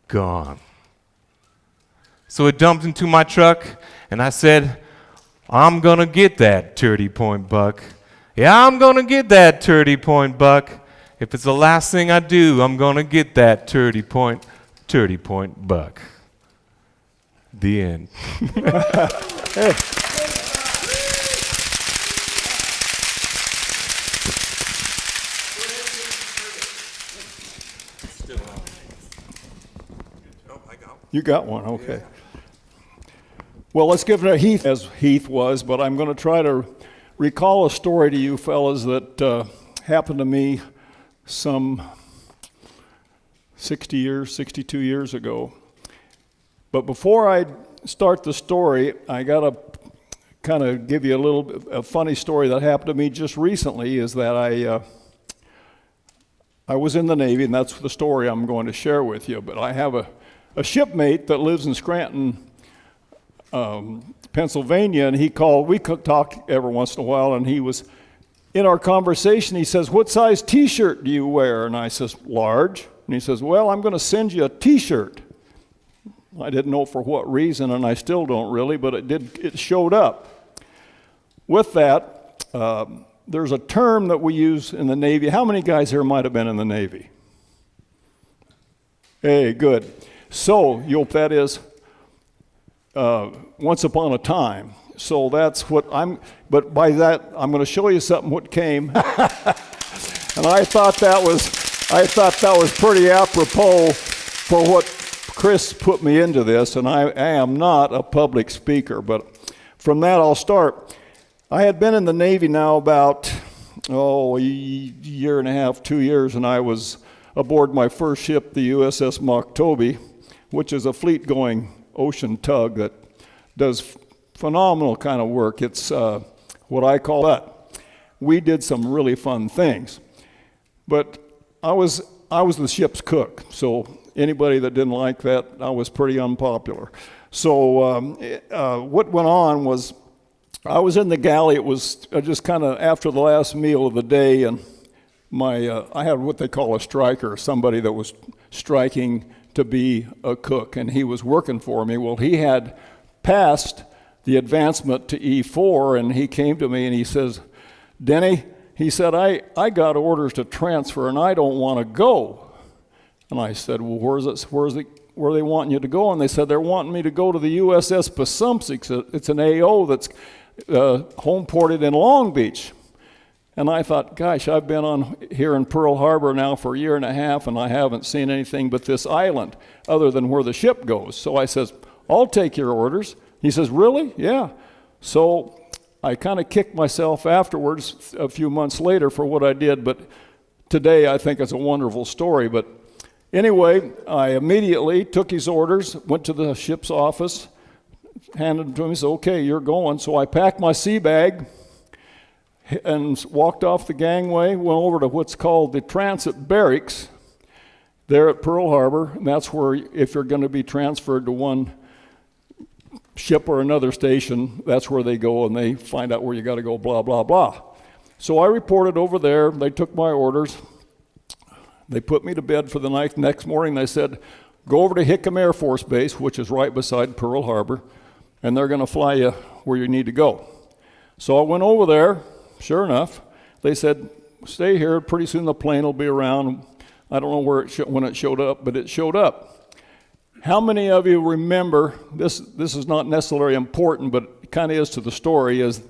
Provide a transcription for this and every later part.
gone. So it dumped into my truck, and I said, I'm going to get that 30-point buck. Yeah, I'm going to get that 30-point buck. If it's the last thing I do, I'm going to get that 30-point buck. The end. Hey. You got one, okay. Well, let's give it a Heath, as Heath was, but I'm going to try to recall a story to you fellas that happened to me some 62 years ago. But before I start the story, I got to kind of give you a funny story that happened to me just recently, is that I was in the Navy, and that's the story I'm going to share with you. But I have a shipmate that lives in Scranton, Pennsylvania, and we talk every once in a while, and he was, in our conversation, he says, what size t-shirt do you wear? And I says, large. And he says, well, I'm going to send you a t-shirt. I didn't know for what reason, and I still don't really, but it showed up. With that, there's a term that we use in the Navy. How many guys here might have been in the Navy? Hey, good. So, that is once upon a time. So that's what but by that, I'm going to show you something what came. And I thought that was pretty apropos for what Chris put me into this, and I am not a public speaker, but from that I'll start. I had been in the Navy now about, a year and a half, 2 years, and I was aboard my first ship, the USS Moktobe, which is a fleet-going ocean tug that does phenomenal kind of work. It's what I call that. We did some really fun things. But I was the ship's cook, so anybody that didn't like that, I was pretty unpopular. So what went on was, I was in the galley. It was just kind of after the last meal of the day, and I had what they call a striker, somebody that was striking to be a cook, and he was working for me. Well, he had passed the advancement to E4, and he came to me and he says, Denny, he said, I got orders to transfer and I don't want to go. And I said, well, where are they wanting you to go? And they said, they're wanting me to go to the USS Passumpsic. It's an AO that's home ported in Long Beach. And I thought, gosh, I've been on here in Pearl Harbor now for a year and a half, and I haven't seen anything but this island other than where the ship goes. So I says, I'll take your orders. He says, really? Yeah. So I kind of kicked myself afterwards a few months later for what I did, but today I think it's a wonderful story. But anyway, I immediately took his orders, went to the ship's office, handed them to him, he said, okay, you're going. So I packed my sea bag and walked off the gangway, went over to what's called the transit barracks there at Pearl Harbor, and that's where, if you're going to be transferred to one ship or another station, that's where they go and they find out where you got to go, blah, blah, blah. So I reported over there. They took my orders. They put me to bed for the night. Next morning they said, go over to Hickam Air Force Base, which is right beside Pearl Harbor, and they're going to fly you where you need to go. So I went over there. Sure enough, they said, stay here. Pretty soon the plane will be around. I don't know when it showed up, but it showed up. How many of you remember, this is not necessarily important, but it kind of is to the story, is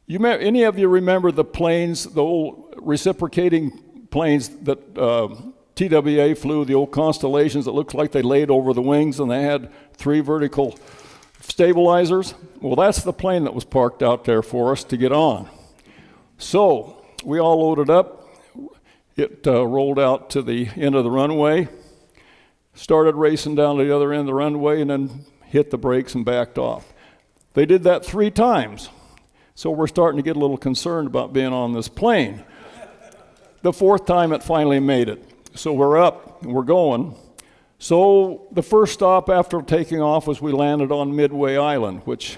any of you remember the planes, the old reciprocating planes that TWA flew, the old Constellations that looked like they laid over the wings and they had 3 vertical stabilizers? Well, that's the plane that was parked out there for us to get on. So we all loaded up. It rolled out to the end of the runway, started racing down to the other end of the runway, and then hit the brakes and backed off. They did that 3 times. So we're starting to get a little concerned about being on this plane. The 4th time it finally made it. So we're up and we're going. So the first stop after taking off was we landed on Midway Island, which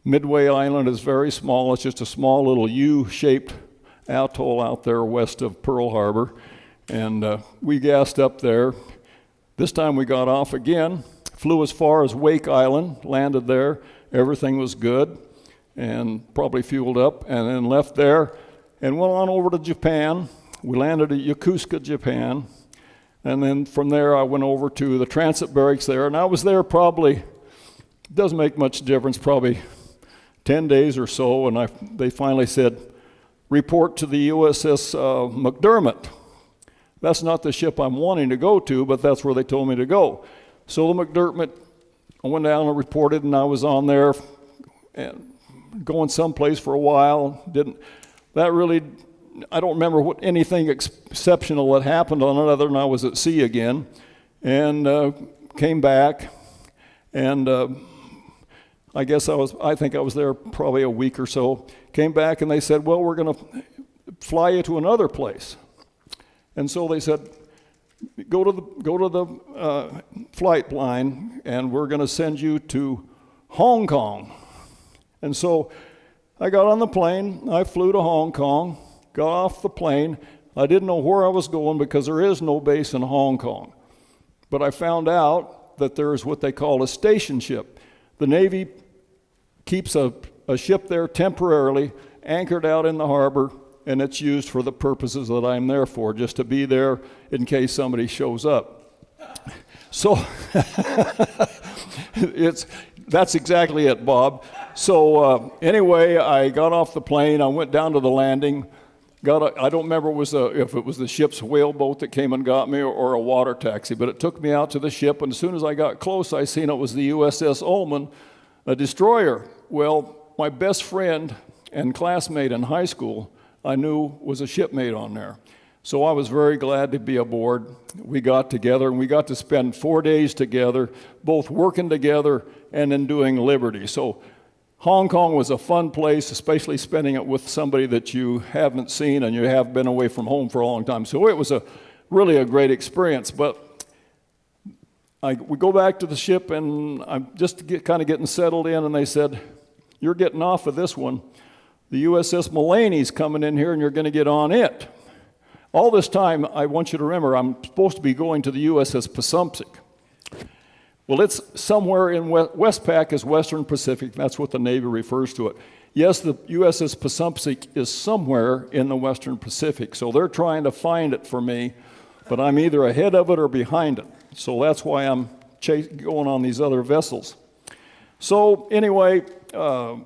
Midway Island is very small. It's just a small little U-shaped atoll out there west of Pearl Harbor. And we gassed up there. This time we got off again, flew as far as Wake Island, landed there. Everything was good and probably fueled up, and then left there and went on over to Japan. We landed at Yokosuka, Japan. And then from there I went over to the transit barracks there, and I was there probably, doesn't make much difference, probably 10 days or so, and they finally said, report to the USS McDermott. That's not the ship I'm wanting to go to, but that's where they told me to go. So the McDermott, I went down and reported, and I was on there and going someplace for a while. I don't remember anything exceptional that happened on it other than I was at sea again, and came back, and I think I was there probably a week or so. Came back and they said, well, we're going to fly you to another place. And so they said, go to the flight line, and we're going to send you to Hong Kong. And so I got on the plane. I flew to Hong Kong, got off the plane. I didn't know where I was going because there is no base in Hong Kong. But I found out that there is what they call a station ship. The Navy keeps a ship there temporarily, anchored out in the harbor, and it's used for the purposes that I'm there for, just to be there in case somebody shows up. So that's exactly it, Bob. So anyway, I got off the plane. I went down to the landing. I don't remember if it was the ship's whaleboat that came and got me or a water taxi, but it took me out to the ship, and as soon as I got close, I seen it was the USS Ullman, a destroyer. Well, my best friend and classmate in high school, I knew was a shipmate on there. So I was very glad to be aboard. We got together, and we got to spend 4 days together, both working together and then doing Liberty. So Hong Kong was a fun place, especially spending it with somebody that you haven't seen and you have been away from home for a long time. So it was really a great experience. But we go back to the ship, and I'm just kind of getting settled in, and they said, you're getting off of this one. The USS Mulaney's coming in here, and you're going to get on it. All this time, I want you to remember, I'm supposed to be going to the USS Passumpsic. Well, it's somewhere in Westpac is Western Pacific. That's what the Navy refers to it. Yes, the USS Passumpsic is somewhere in the Western Pacific, so they're trying to find it for me, but I'm either ahead of it or behind it. So that's why I'm going on these other vessels. So anyway, where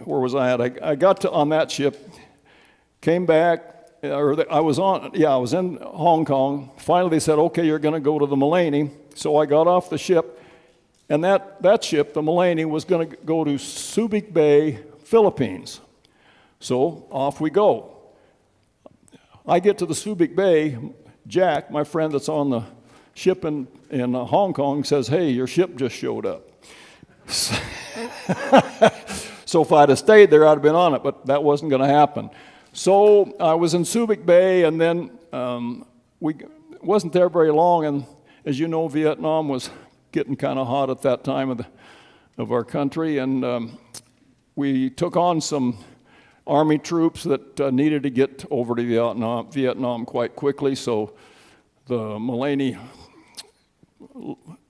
was I at? I got on that ship, came back, I was in Hong Kong. Finally, they said, okay, you're going to go to the Mulaney. So I got off the ship, and that ship, the Mulaney, was going to go to Subic Bay, Philippines. So off we go. I get to the Subic Bay. Jack, my friend that's on the ship in Hong Kong, says, hey, your ship just showed up. So if I'd have stayed there, I'd have been on it, but that wasn't going to happen. So I was in Subic Bay, and then we wasn't there very long, and as you know, Vietnam was getting kind of hot at that time of our country, and we took on some Army troops that needed to get over to Vietnam quite quickly, so the Mulaney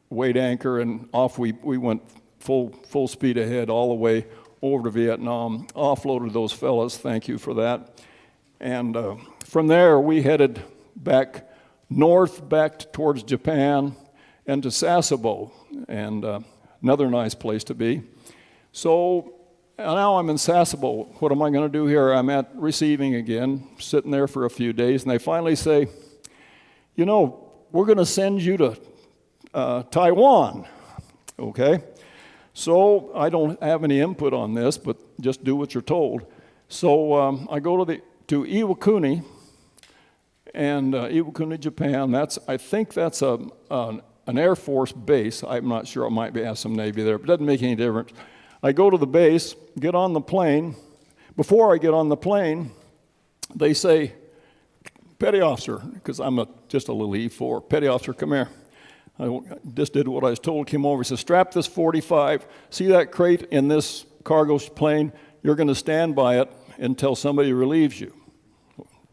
weighed anchor, and off we went full speed ahead all the way over to Vietnam, offloaded those fellas, thank you for that. And from there, we headed back north, towards Japan, and to Sasebo, and another nice place to be. So now I'm in Sasebo. What am I going to do here? I'm at receiving again, sitting there for a few days, and they finally say, you know, we're going to send you to Taiwan, okay? So I don't have any input on this, but just do what you're told. So I go to Iwakuni, and Iwakuni, Japan. I think that's an Air Force base. I'm not sure. I might have some Navy there, but it doesn't make any difference. I go to the base, get on the plane. Before I get on the plane, they say, petty officer, because I'm just a little E4, petty officer, come here. I just did what I was told, came over, he said, strap this 45, see that crate in this cargo plane? You're going to stand by it until somebody relieves you.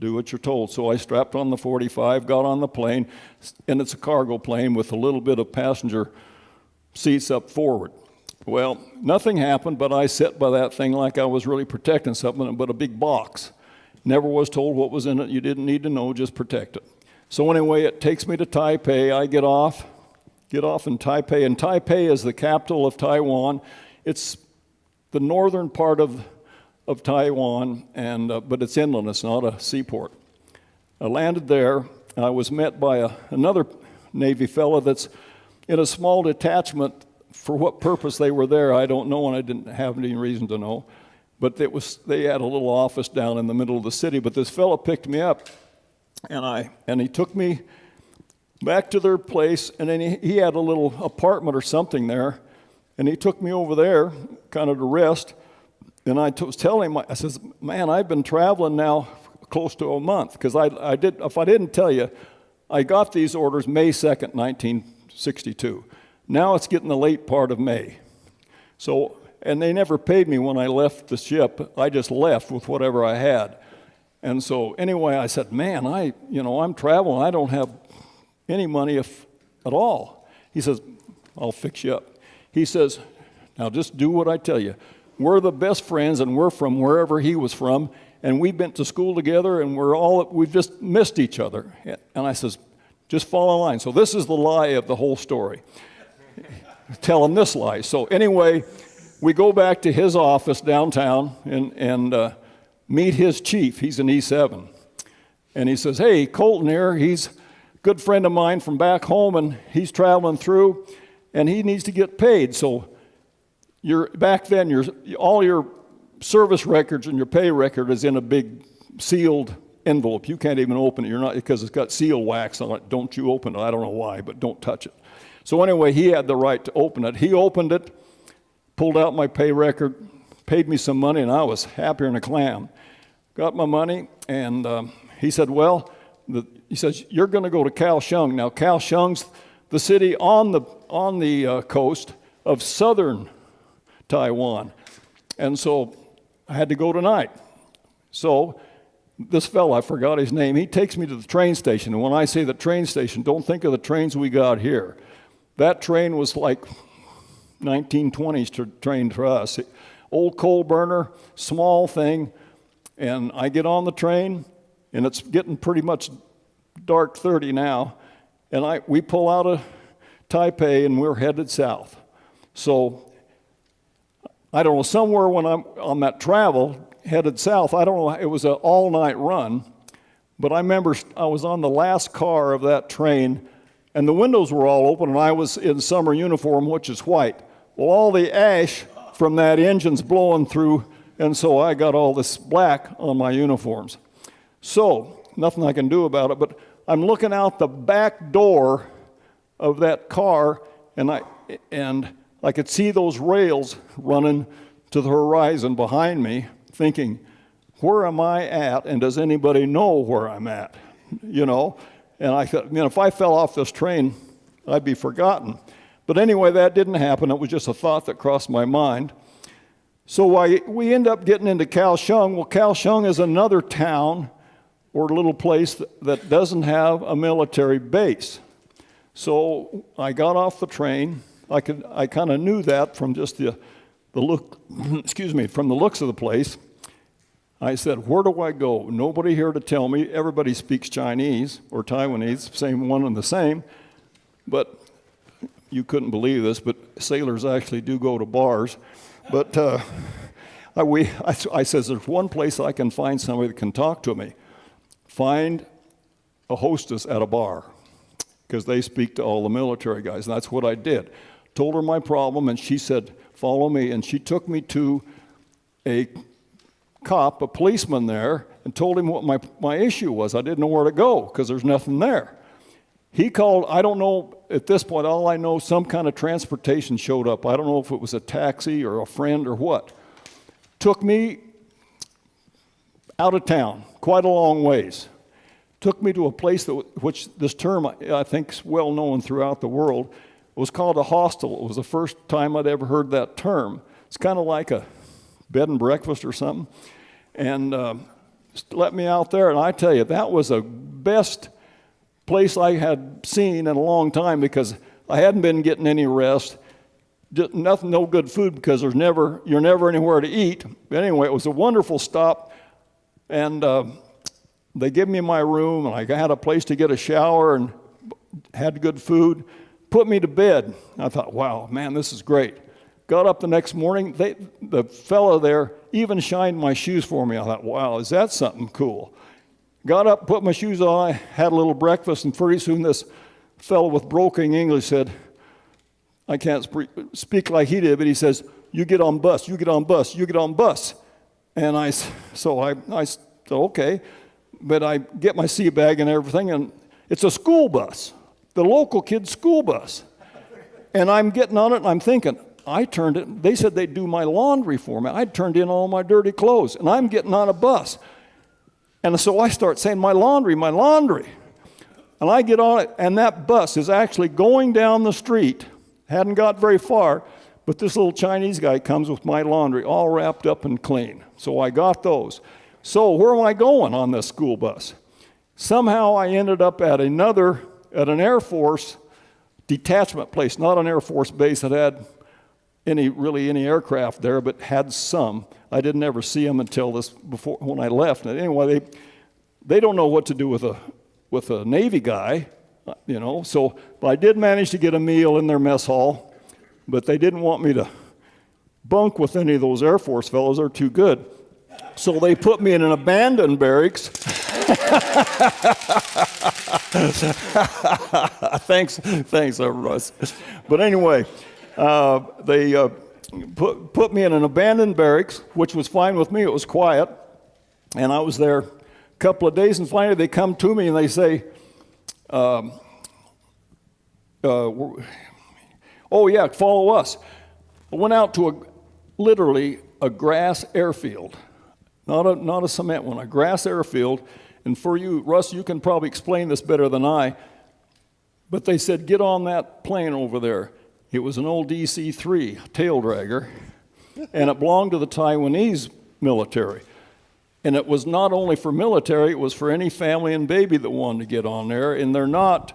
Do what you're told. So I strapped on the 45, got on the plane, and it's a cargo plane with a little bit of passenger seats up forward. Well, nothing happened, but I sat by that thing like I was really protecting something, but a big box. Never was told what was in it. You didn't need to know, just protect it. So anyway, it takes me to Taipei. I get off in Taipei, and Taipei is the capital of Taiwan. It's the northern part of Taiwan, and but it's inland. It's not a seaport. I landed there. I was met by another Navy fellow that's in a small detachment. For what purpose they were there, I don't know, and I didn't have any reason to know. But they had a little office down in the middle of the city. But this fellow picked me up, and he took me back to their place, and then he had a little apartment or something there, and he took me over there, kind of to rest. And I was telling him, I says, man, I've been traveling now close to a month, because if I didn't tell you, I got these orders May 2nd, 1962. Now it's getting the late part of May. So, and they never paid me when I left the ship. I just left with whatever I had. And so anyway, I said, man, I'm traveling. I don't have any money at all. He says, I'll fix you up. He says, now just do what I tell you. We're the best friends, and we're from wherever he was from, and we've been to school together, and we've just missed each other. And I says, just fall in line. So this is the lie of the whole story. Tell him this lie. So anyway, we go back to his office downtown and meet his chief. He's an E7. And he says, hey, Colton here, he's a good friend of mine from back home, and he's traveling through, and he needs to get paid. So back then, all your service records and your pay record is in a big sealed envelope. You can't even open it. Because it's got seal wax on it. Don't you open it. I don't know why, but don't touch it. So anyway, he had the right to open it. He opened it, pulled out my pay record, paid me some money, and I was happier than a clam. Got my money, and he said, well, he says, you're going to go to Kaohsiung. Now, Kaohsiung's the city on the coast of southern Taiwan. And so I had to go tonight. So this fellow, I forgot his name, he takes me to the train station. And when I say the train station, don't think of the trains we got here. That train was like 1920s train for us. Old coal burner, small thing. And I get on the train, and it's getting pretty much dark 30 now. And we pull out of Taipei, and we're headed south. So I don't know, somewhere when I'm on that travel, headed south, I don't know, it was an all-night run, but I remember I was on the last car of that train, and the windows were all open, and I was in summer uniform, which is white. Well, all the ash from that engine's blowing through, and so I got all this black on my uniforms. So, nothing I can do about it, but I'm looking out the back door of that car, and I could see those rails running to the horizon behind me, thinking, where am I at, and does anybody know where I'm at? And I thought, if I fell off this train, I'd be forgotten. But anyway, that didn't happen. It was just a thought that crossed my mind. So we end up getting into Kaohsiung. Well, Kaohsiung is another town or little place that doesn't have a military base. So I got off the train. I kind of knew that from just the look, from the looks of the place. I said, where do I go? Nobody here to tell me. Everybody speaks Chinese or Taiwanese, same one and the same. But you couldn't believe this, but sailors actually do go to bars. But I says, there's one place I can find somebody that can talk to me. Find a hostess at a bar, because they speak to all the military guys. And that's what I did. Told her my problem, and she said, follow me. And she took me to a policeman there, and told him what my issue was. I didn't know where to go because there's nothing there. He called, I don't know, at this point, all I know, some kind of transportation showed up. I don't know if it was a taxi or a friend or what. Took me out of town, quite a long ways. Took me to a place which this term, I think, is well known throughout the world. It was called a hostel. It was the first time I'd ever heard that term. It's kind of like a bed and breakfast or something. And let me out there, and I tell you, that was the best place I had seen in a long time because I hadn't been getting any rest. Nothing, no good food because you're never anywhere to eat. But anyway, it was a wonderful stop, and they gave me my room, and I had a place to get a shower and had good food, put me to bed. I thought, wow, man, this is great. Got up the next morning, the fellow there even shined my shoes for me. I thought, wow, is that something cool? Got up, put my shoes on, I had a little breakfast, and pretty soon this fellow with broken English said, I can't speak like he did, but he says, you get on bus, you get on bus, you get on bus. And I said, okay. But I get my sea bag and everything, and it's a school bus, the local kid's school bus. And I'm getting on it, and I'm thinking, they said they'd do my laundry for me. I'd turned in all my dirty clothes, and I'm getting on a bus. And so I start saying, my laundry, my laundry. And I get on it, and that bus is actually going down the street. Hadn't got very far, but this little Chinese guy comes with my laundry all wrapped up and clean. So I got those. So where am I going on this school bus? Somehow I ended up at an Air Force detachment place, not an Air Force base that had any aircraft there, but had some. I didn't ever see them until when I left. And anyway, they don't know what to do with a Navy guy, you know. So, but I did manage to get a meal in their mess hall, but they didn't want me to bunk with any of those Air Force fellows. They're too good. So they put me in an abandoned barracks. Thanks, Russ. But anyway, they put me in an abandoned barracks, which was fine with me. It was quiet, and I was there a couple of days, and finally they come to me and they say, oh yeah, follow us. I went out to literally a grass airfield, not a cement one, a grass airfield. And for you, Russ, you can probably explain this better than I, but they said, get on that plane over there. It was an old DC-3 tail dragger, and it belonged to the Taiwanese military. And it was not only for military, it was for any family and baby that wanted to get on there. And they're not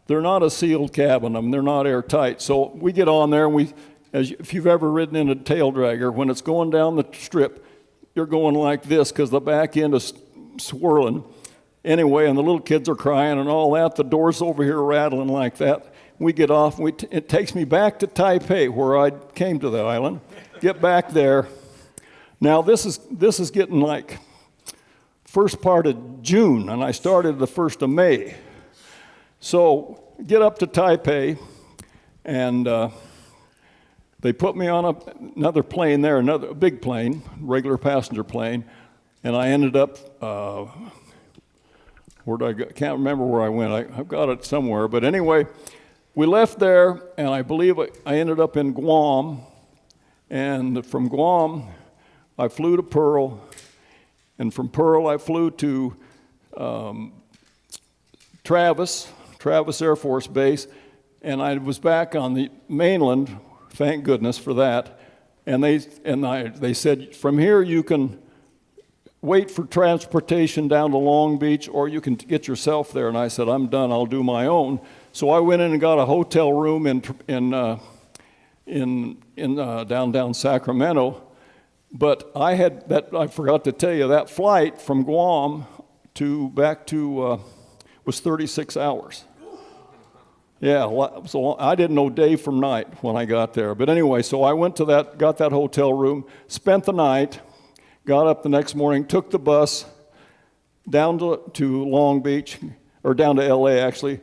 a sealed cabin. I mean, they're not airtight. So we get on there, and if you've ever ridden in a tail dragger, when it's going down the strip, you're going like this because the back end is swirling. Anyway, and the little kids are crying and all that. The door's over here rattling like that. We get off. It takes me back to Taipei, where I came to the island. Get back there. Now this is getting like first part of June, and I started the 1st of May. So get up to Taipei, and they put me on another plane there, a big plane, regular passenger plane, and I ended up. Where did I go? Can't remember where I went. I've got it somewhere, but anyway. We left there, and I believe I ended up in Guam, and from Guam, I flew to Pearl, and from Pearl, I flew to Travis Air Force Base, and I was back on the mainland, thank goodness for that, and they said, from here you can wait for transportation down to Long Beach, or you can get yourself there, and I said, I'm done, I'll do my own. So I went in and got a hotel room in downtown Sacramento, but I forgot to tell you, that flight from Guam back to was 36 hours. Yeah, so I didn't know day from night when I got there. But anyway, so I went to got that hotel room, spent the night, got up the next morning, took the bus down to Long Beach, or down to LA actually.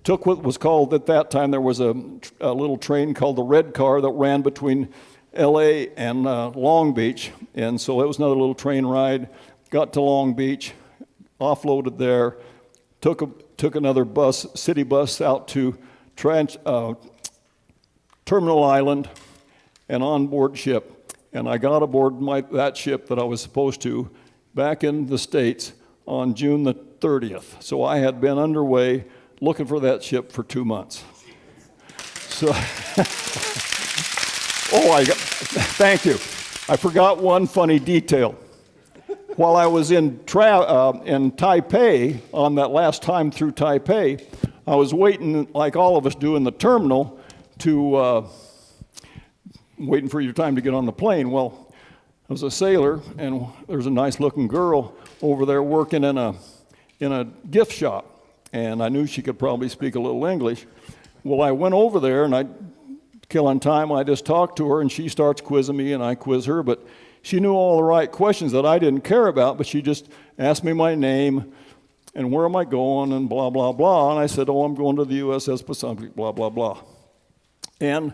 Took what was called, at that time, there was a little train called the Red Car that ran between LA and Long Beach. And so it was another little train ride. Got to Long Beach, offloaded there, took another city bus out to Terminal Island and on board ship. And I got aboard that ship that I was supposed to back in the States on June the 30th. So I had been underway looking for that ship for 2 months. So, thank you. I forgot one funny detail. while I was in Taipei, on that last time through Taipei, I was waiting, like all of us do, in the terminal to waiting for your time to get on the plane. Well, I was a sailor, and there's a nice-looking girl over there working in a gift shop, and I knew she could probably speak a little English. Well, I went over there, and killing time, I just talked to her, and she starts quizzing me, and I quiz her, but she knew all the right questions that I didn't care about, but she just asked me my name, and where am I going, and blah, blah, blah, and I said, oh, I'm going to the USS Pacific, blah, blah, blah. And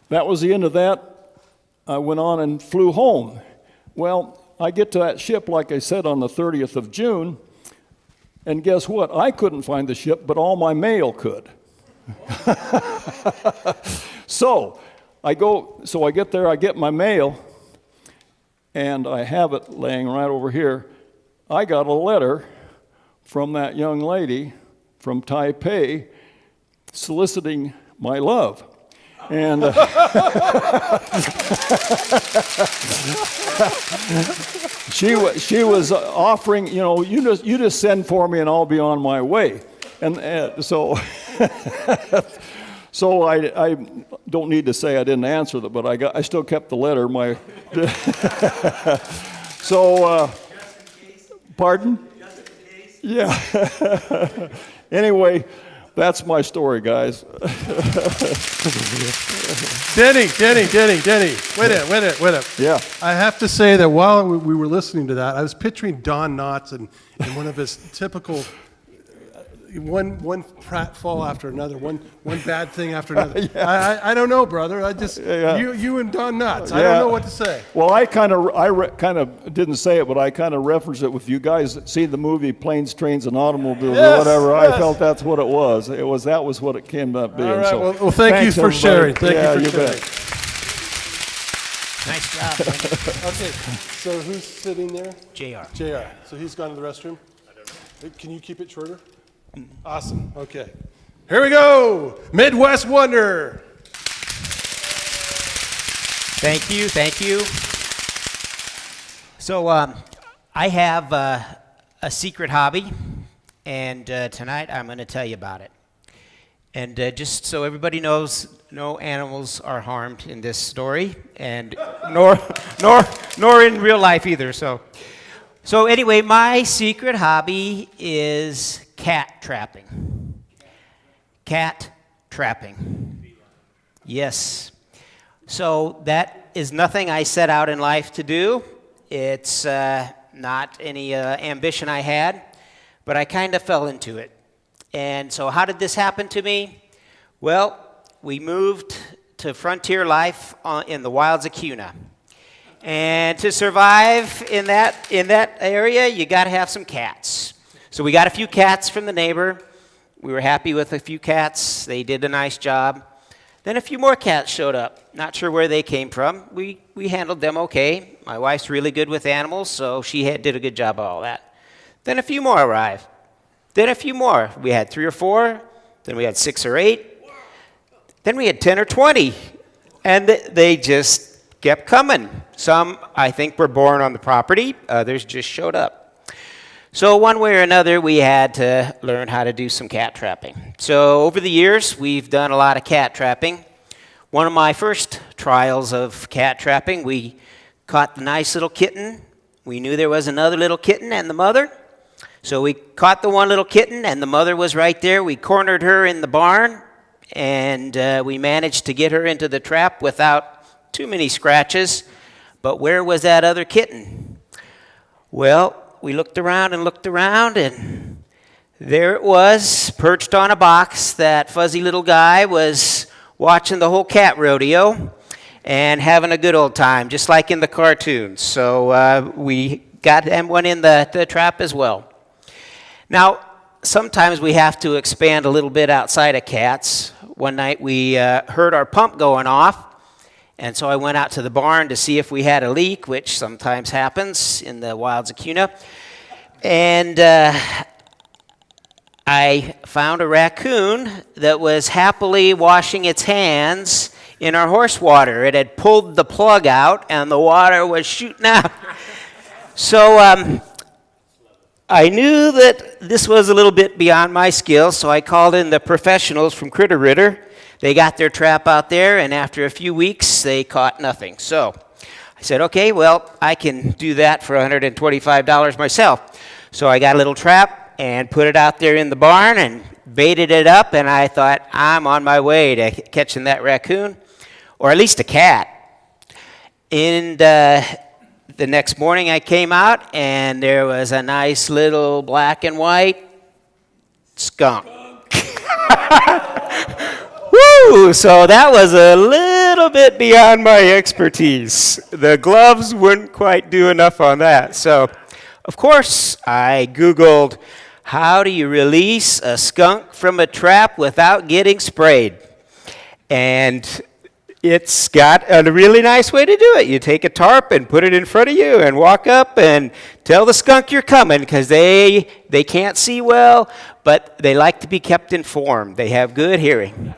that was the end of that. I went on and flew home. Well, I get to that ship, like I said, on the 30th of June, and guess what? I couldn't find the ship, but all my mail could. So I get there, I get my mail, and I have it laying right over here. I got a letter from that young lady from Taipei soliciting my love. And she was offering, you just send for me and I'll be on my way. And so so I don't need to say I didn't answer that, but I still kept the letter. So pardon? Just in case. Yeah. Anyway, that's my story, guys. Denny. Wait a minute. Yeah. I have to say that while we were listening to that, I was picturing Don Knotts and one of his typical one pratfall after another, one bad thing after another. Yeah. I don't know, brother. I just you and Don Knotts. Yeah. I don't know what to say. Well, I kind of didn't say it, but I kind of referenced it with you guys. See the movie Planes, Trains, and Automobiles or whatever. Yes. I felt that's what it was. That was what it came up being. All right. So, well, thank you for everybody. sharing. Thank you for sharing. Bet. Nice job. Okay. So who's sitting there? JR. So he's gone to the restroom? I don't know. Can you keep it shorter? Awesome. Okay. Here we go. Midwest Wonder. Thank you. So I have a secret hobby, and tonight I'm going to tell you about it. And just so everybody knows, no animals are harmed in this story, and nor in real life either. So anyway, my secret hobby is cat trapping. Cat trapping. Yes. So that is nothing I set out in life to do. It's not any ambition I had, but I kind of fell into it. And so how did this happen to me? Well, we moved to frontier life in the wilds of Kuna. And to survive in that area, you got to have some cats. So we got a few cats from the neighbor. We were happy with a few cats. They did a nice job. Then a few more cats showed up. Not sure where they came from. We handled them okay. My wife's really good with animals, so she did a good job of all that. Then a few more arrived. Then a few more. We had 3 or 4. Then we had 6 or 8. Then we had 10 or 20. And they just kept coming. Some, I think, were born on the property. Others just showed up. So one way or another, we had to learn how to do some cat trapping. So over the years, we've done a lot of cat trapping. One of my first trials of cat trapping, we caught the nice little kitten. We knew there was another little kitten and the mother. So we caught the one little kitten, and the mother was right there. We cornered her in the barn, and we managed to get her into the trap without too many scratches. But where was that other kitten? Well, we looked around, and there it was, perched on a box. That fuzzy little guy was watching the whole cat rodeo and having a good old time, just like in the cartoons. So we got one in the trap as well. Now, sometimes we have to expand a little bit outside of cats. One night we heard our pump going off, and so I went out to the barn to see if we had a leak, which sometimes happens in the wilds of Kuna. And I found a raccoon that was happily washing its hands in our horse water. It had pulled the plug out, and the water was shooting out. So I knew that this was a little bit beyond my skill, so I called in the professionals from Critter Ritter. They got their trap out there, and after a few weeks, they caught nothing. So I said, okay, well, I can do that for $125 myself. So I got a little trap and put it out there in the barn and baited it up, and I thought, I'm on my way to catching that raccoon, or at least a cat. And the next morning I came out, and there was a nice little black and white skunk. Woo! So that was a little bit beyond my expertise. The gloves wouldn't quite do enough on that. So, of course, I Googled, how do you release a skunk from a trap without getting sprayed? And it's got a really nice way to do it. You take a tarp and put it in front of you and walk up and tell the skunk you're coming, because they can't see well, but they like to be kept informed. They have good hearing.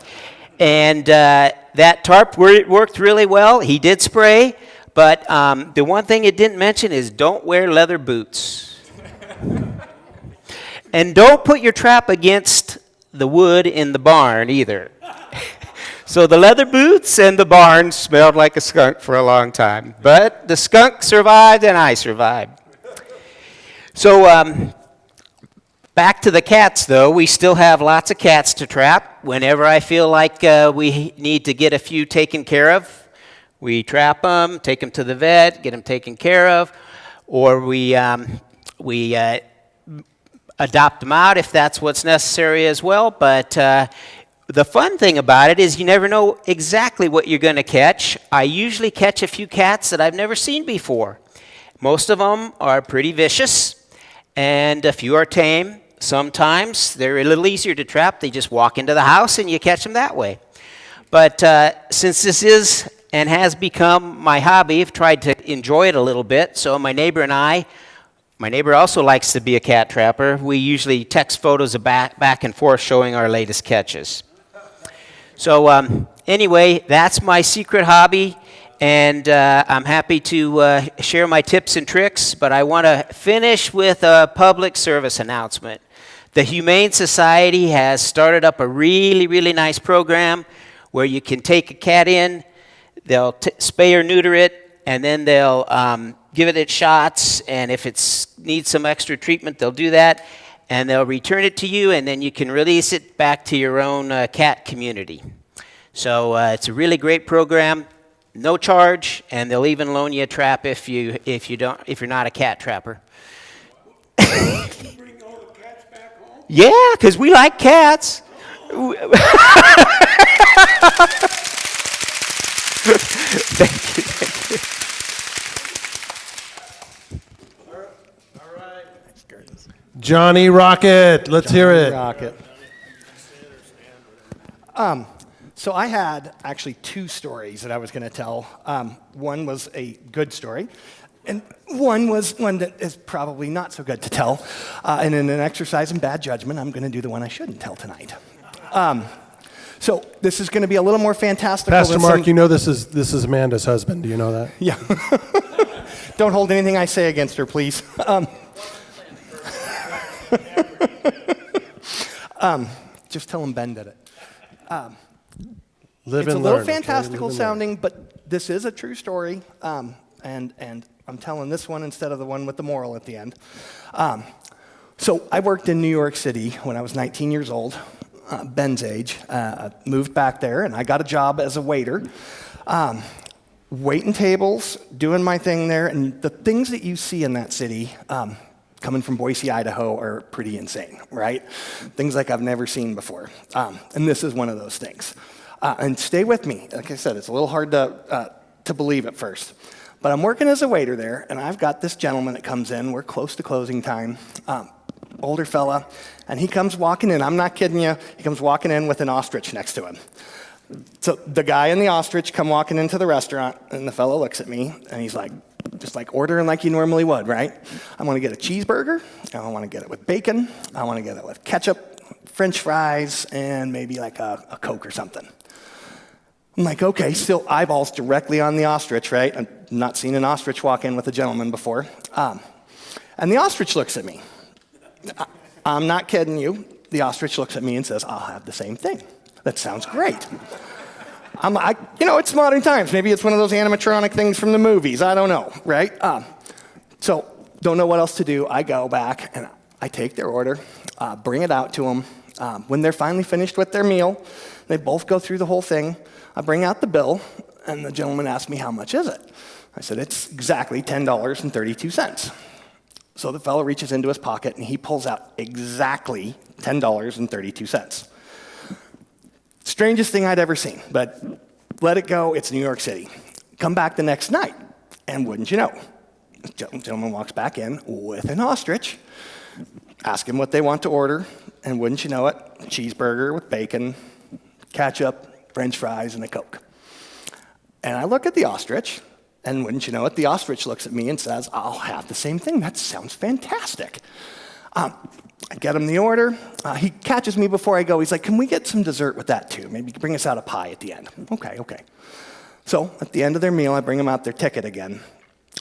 And that tarp worked really well. He did spray, but the one thing it didn't mention is don't wear leather boots. And don't put your trap against the wood in the barn either. So the leather boots and the barn smelled like a skunk for a long time. But the skunk survived and I survived. So back to the cats, though. We still have lots of cats to trap. Whenever I feel like we need to get a few taken care of, we trap them, take them to the vet, get them taken care of, or we adopt them out if that's what's necessary as well. But the fun thing about it is you never know exactly what you're going to catch. I usually catch a few cats that I've never seen before. Most of them are pretty vicious, and a few are tame. Sometimes they're a little easier to trap. They just walk into the house and you catch them that way. But since this is and has become my hobby, I've tried to enjoy it a little bit. So my neighbor and I, my neighbor also likes to be a cat trapper. We usually text photos of back and forth showing our latest catches. So anyway, that's my secret hobby, and I'm happy to share my tips and tricks, but I want to finish with a public service announcement. The Humane Society has started up a really, really nice program where you can take a cat in, they'll spay or neuter it, and then they'll give it its shots, and if it needs some extra treatment, they'll do that, and they'll return it to you, and then you can release it back to your own cat community. So it's a really great program, no charge, and they'll even loan you a trap if you're not a cat trapper. Bring all the cats back home? Yeah, because we like cats. Thank you. Johnny Rocket, let's hear it. Rocket. So I had actually two stories that I was going to tell. One was a good story, and one was one that is probably not so good to tell. And in an exercise in bad judgment, I'm going to do the one I shouldn't tell tonight. So this is going to be a little more fantastical. Pastor Mark, you know this is Amanda's husband. Do you know that? Yeah. Don't hold anything I say against her, please. Just tell him Ben did it. Live It's a and little learn, okay? fantastical Live and learn. sounding, but this is a true story, and I'm telling this one instead of the one with the moral at the end. So I worked in New York City when I was 19 years old, Ben's age. Moved back there, and I got a job as a waiter, waiting tables, doing my thing there, and the things that you see in that city, coming from Boise, Idaho, are pretty insane, right? Things like I've never seen before, and this is one of those things. And stay with me. Like I said, it's a little hard to believe at first. But I'm working as a waiter there, and I've got this gentleman that comes in. We're close to closing time, older fella, and he comes walking in. I'm not kidding you. He comes walking in with an ostrich next to him. So the guy and the ostrich come walking into the restaurant, and the fellow looks at me, and he's like, just like ordering like you normally would, right? I want to get a cheeseburger. I want to get it with bacon. I want to get it with ketchup, French fries, and maybe like a Coke or something. I'm like, okay, still eyeballs directly on the ostrich, right? I've not seen an ostrich walk in with a gentleman before. And the ostrich looks at me. I'm not kidding you. The ostrich looks at me and says, I'll have the same thing. That sounds great. It's modern times. Maybe it's one of those animatronic things from the movies. I don't know, right? So don't know what else to do. I go back and I take their order, bring it out to them. When they're finally finished with their meal, they both go through the whole thing. I bring out the bill, and the gentleman asked me, how much is it? I said, it's exactly $10.32. So the fellow reaches into his pocket, and he pulls out exactly $10.32. Strangest thing I'd ever seen, but let it go, it's New York City. Come back the next night, and wouldn't you know, the gentleman walks back in with an ostrich, ask him what they want to order, and wouldn't you know it, a cheeseburger with bacon, ketchup, French fries, and a Coke. And I look at the ostrich, and wouldn't you know it, the ostrich looks at me and says, I'll have the same thing. That sounds fantastic. I get him the order. He catches me before I go. He's like, can we get some dessert with that too? Maybe bring us out a pie at the end. Okay. So at the end of their meal, I bring them out their ticket again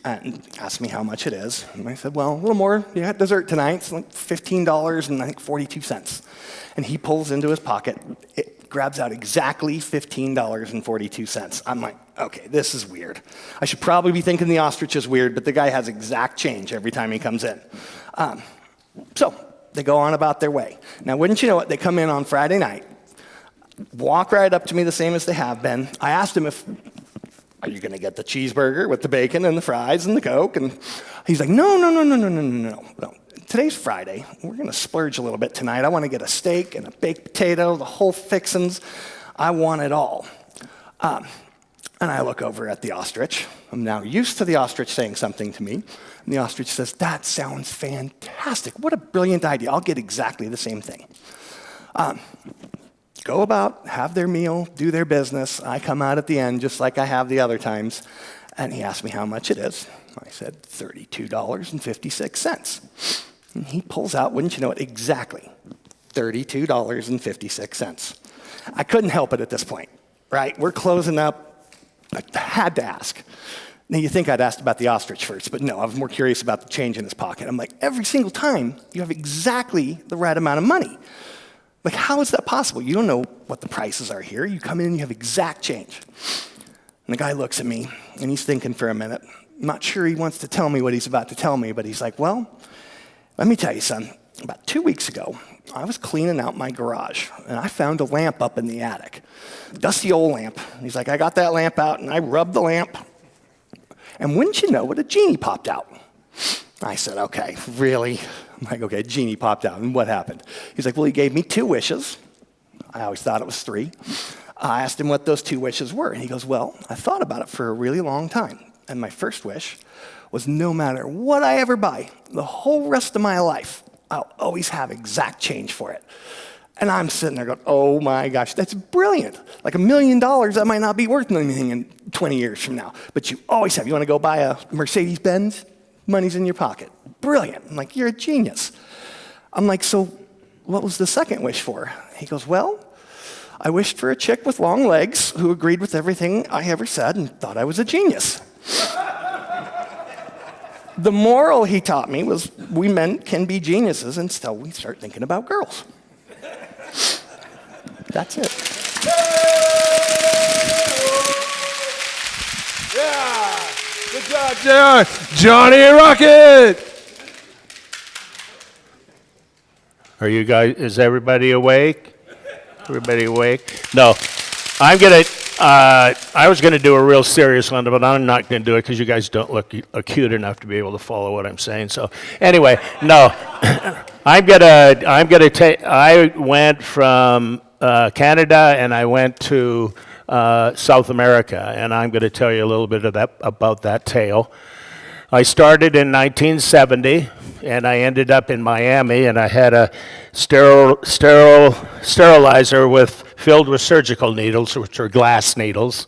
and ask me how much it is. And I said, well, a little more. You had dessert tonight. It's like $15 and I think 42 cents. And he pulls into his pocket. It grabs out exactly $15.42. I'm like, okay, this is weird. I should probably be thinking the ostrich is weird, but the guy has exact change every time he comes in. So they go on about their way. Now, wouldn't you know it, they come in on Friday night, walk right up to me the same as they have been. I asked him if, are you going to get the cheeseburger with the bacon and the fries and the Coke? And he's like, no. Today's Friday. We're going to splurge a little bit tonight. I want to get a steak and a baked potato, the whole fixins. I want it all. And I look over at the ostrich. I'm now used to the ostrich saying something to me. And the ostrich says, that sounds fantastic. What a brilliant idea. I'll get exactly the same thing. Go about, have their meal, do their business. I come out at the end just like I have the other times. And he asked me how much it is. I said, $32.56. And he pulls out, wouldn't you know it, exactly $32.56. I couldn't help it at this point, right? We're closing up. I had to ask. Now, you think I'd asked about the ostrich first, but no, I was more curious about the change in his pocket. I'm like, every single time, you have exactly the right amount of money. Like, how is that possible? You don't know what the prices are here. You come in and you have exact change. And the guy looks at me, and he's thinking for a minute. I'm not sure he wants to tell me what he's about to tell me, but he's like, well, let me tell you, son. About 2 weeks ago, I was cleaning out my garage, and I found a lamp up in the attic. Dusty old lamp. He's like, I got that lamp out, and I rubbed the lamp. And wouldn't you know it, a genie popped out. I said, okay, really? I'm like, okay, genie popped out, and what happened? He's like, well, he gave me 2 wishes. I always thought it was 3. I asked him what those 2 wishes were, and he goes, well, I thought about it for a really long time, and my first wish was no matter what I ever buy, the whole rest of my life, I'll always have exact change for it. And I'm sitting there going, oh my gosh, that's brilliant. Like $1 million, that might not be worth anything in 20 years from now. But you always have. You want to go buy a Mercedes-Benz? Money's in your pocket. Brilliant. I'm like, you're a genius. I'm like, so what was the second wish for? He goes, well, I wished for a chick with long legs who agreed with everything I ever said and thought I was a genius. The moral he taught me was we men can be geniuses until we start thinking about girls. That's it. Yeah! Good job, John. Johnny Rocket! Are you guys, is everybody awake? Everybody awake? No. I'm going to, I was going to do a real serious one, but I'm not going to do it because you guys don't look cute enough to be able to follow what I'm saying. So anyway, no. I went from Canada and I went to South America, and I'm going to tell you a little bit about that tale. I started in 1970, and I ended up in Miami, and I had a sterilizer filled with surgical needles, which are glass needles.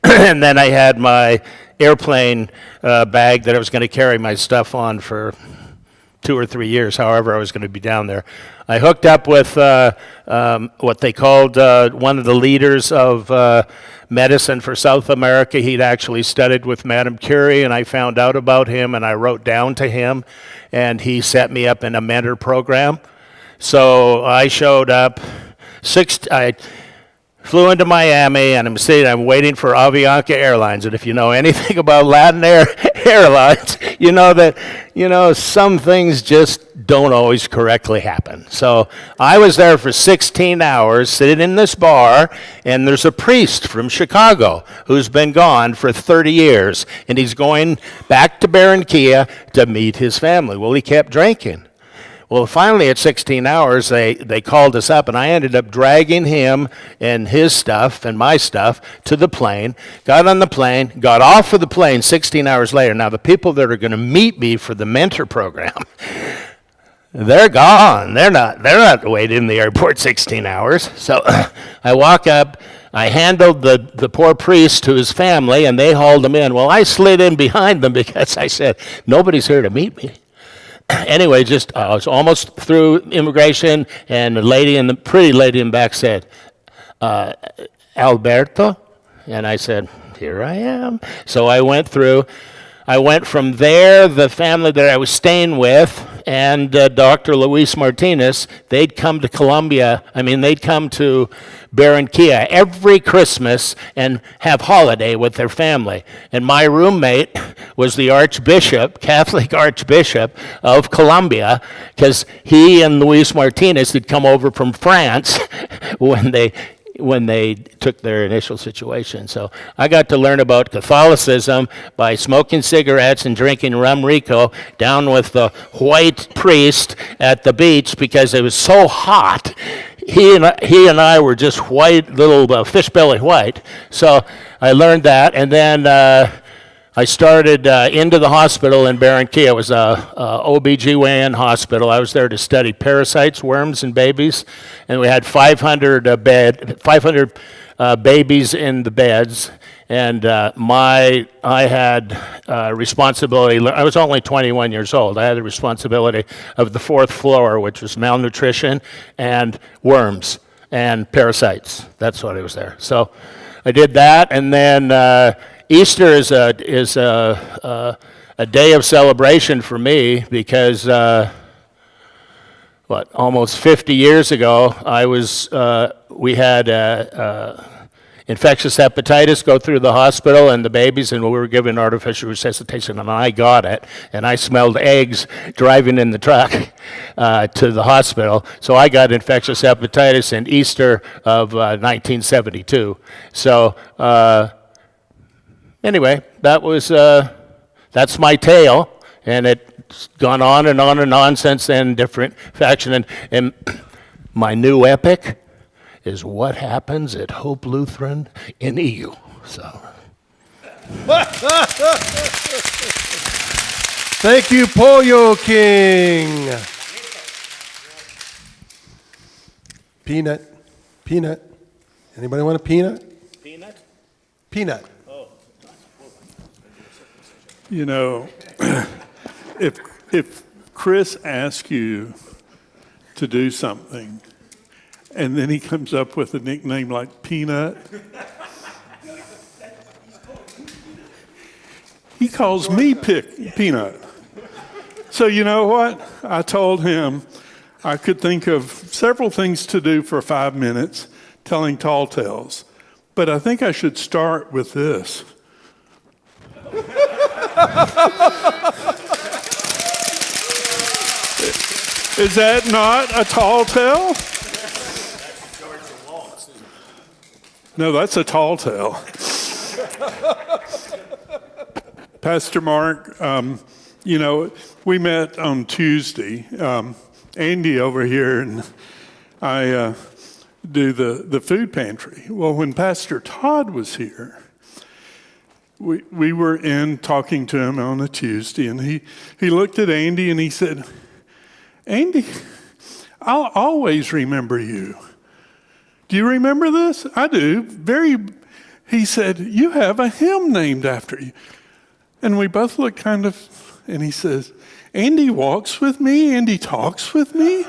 And then I had my airplane bag that I was going to carry my stuff on for 2 or 3 years, however I was going to be down there. I hooked up with what they called one of the leaders of medicine for South America. He'd actually studied with Madame Curie, and I found out about him, and I wrote down to him, and he set me up in a mentor program. So I showed up. I flew into Miami, and I'm waiting for Avianca Airlines. And if you know anything about Latin Airlines, you know that, some things just don't always correctly happen. So I was there for 16 hours, sitting in this bar, and there's a priest from Chicago who's been gone for 30 years, and he's going back to Barranquilla to meet his family. Well, he kept drinking. Well, finally at 16 hours, they called us up, and I ended up dragging him and his stuff and my stuff to the plane, got on the plane, got off of the plane 16 hours later. Now, the people that are going to meet me for the mentor program, they're gone. They're not waiting in the airport 16 hours. So I walk up, I handled the poor priest to his family, and they hauled him in. Well, I slid in behind them because I said, nobody's here to meet me. Anyway, I was almost through immigration, and the pretty lady in the back said, Alberto? And I said, here I am. So I went through. I went from there, the family that I was staying with, and Dr. Luis Martinez, they'd come to they'd come to Barranquilla every Christmas and have holiday with their family. And my roommate was the Archbishop, Catholic Archbishop of Colombia, because he and Luis Martinez had come over from France when they took their initial situation. So I got to learn about Catholicism by smoking cigarettes and drinking rum rico down with the white priest at the beach because it was so hot. He and I were just white, little fish belly white. So I learned that, and then I started into the hospital in Barranquilla. It was a OBGYN hospital. I was there to study parasites, worms, and babies, and we had 500 babies in the beds. And I had responsibility. I was only 21 years old. I had the responsibility of the 4th floor, which was malnutrition and worms and parasites. That's what I was there. So I did that, and then Easter is a day of celebration for me because almost 50 years ago we had infectious hepatitis go through the hospital and the babies, and we were given artificial resuscitation, and I got it, and I smelled eggs driving in the truck to the hospital. So I got infectious hepatitis in Easter of 1972. So anyway, that's my tale, and it's gone on and on and on since then, different faction. And my new epic is what happens at Hope Lutheran in EU. So. Thank you, Pollo King. Peanut. Anybody want a peanut? Peanut. If Chris asks you to do something, and then he comes up with a nickname like Peanut, he calls me Peanut. So you know what? I told him I could think of several things to do for 5 minutes, telling tall tales, but I think I should start with this. Is that not a tall tale? No, that's a tall tale. Pastor Mark, we met on Tuesday. Andy over here and I do the food pantry. Well, when Pastor Todd was here, we were in talking to him on a Tuesday, and he looked at Andy and he said, Andy, I'll always remember you. Do you remember this? I do. He said, you have a hymn named after you. And we both looked and he says, Andy walks with me, Andy talks with me.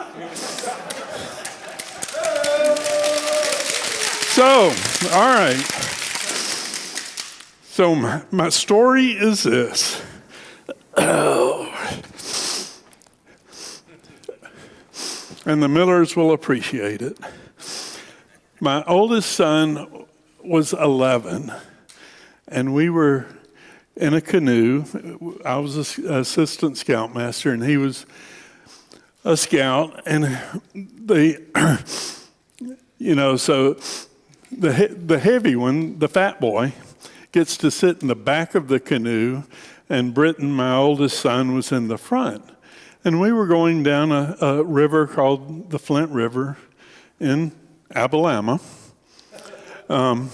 So, all right. So my story is this. And the Millers will appreciate it. My oldest son was 11, and we were in a canoe. I was an assistant scoutmaster, and he was a scout. And they, so the heavy one, the fat boy, gets to sit in the back of the canoe, and Britton, my oldest son, was in the front. And we were going down a river called the Flint River in Alabama. And,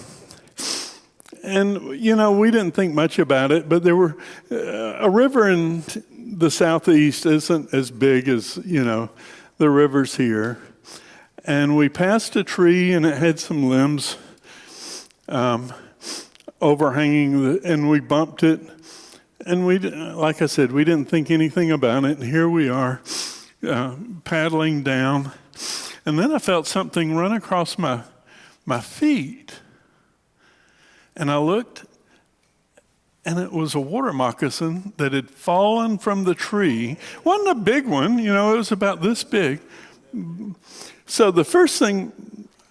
we didn't think much about it, but there were a river in the southeast isn't as big as, the rivers here. And we passed a tree, and it had some limbs overhanging, and we bumped it. And like I said, we didn't think anything about it. And here we are paddling down. And then I felt something run across my feet. And I looked, and it was a water moccasin that had fallen from the tree. It wasn't a big one, it was about this big. So the first thing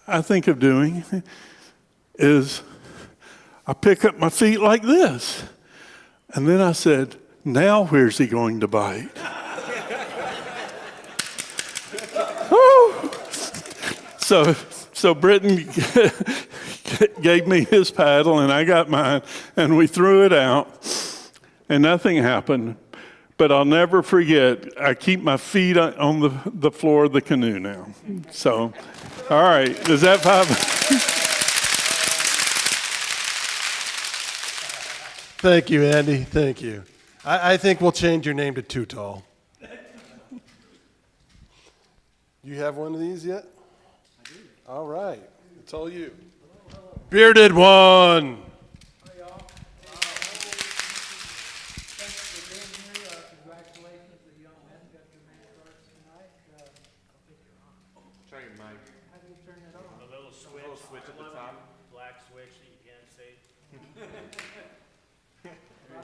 I think of doing is I pick up my feet like this. And then I said, now where's he going to bite? So Britton gave me his paddle, and I got mine, and we threw it out, and nothing happened. But I'll never forget, I keep my feet on the floor of the canoe now. So, all right, is that 5? Thank you, Andy. Thank you. I think we'll change your name to Too Tall. You have one of these yet? I do. All right. It's all you. Bearded one.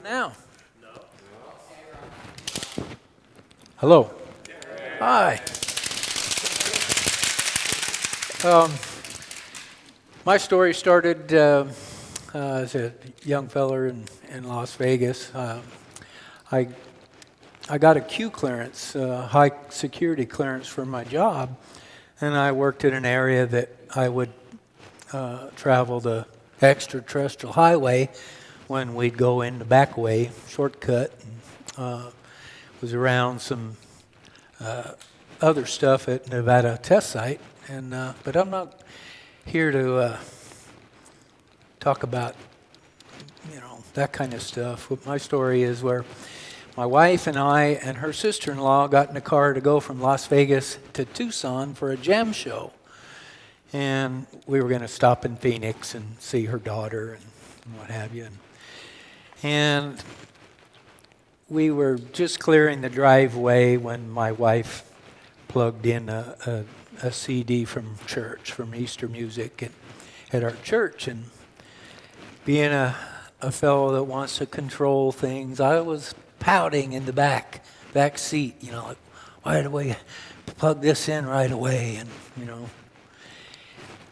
Now. Hello. Hi. My story started as a young feller in Las Vegas. I got a Q clearance, high security clearance for my job, and I worked in an area that I would travel the extraterrestrial highway when we'd go in the back way, shortcut. Was around some other stuff at Nevada test site, but I'm not here to talk about that kind of stuff. What my story is where my wife and I and her sister-in-law got in a car to go from Las Vegas to Tucson for a jam show, and we were going to stop in Phoenix and see her daughter and what have you. And we were just clearing the driveway when my wife plugged in a CD from church, from Easter music at our church. And being a fellow that wants to control things, I was pouting in the back seat, like, why do we plug this in right away? And,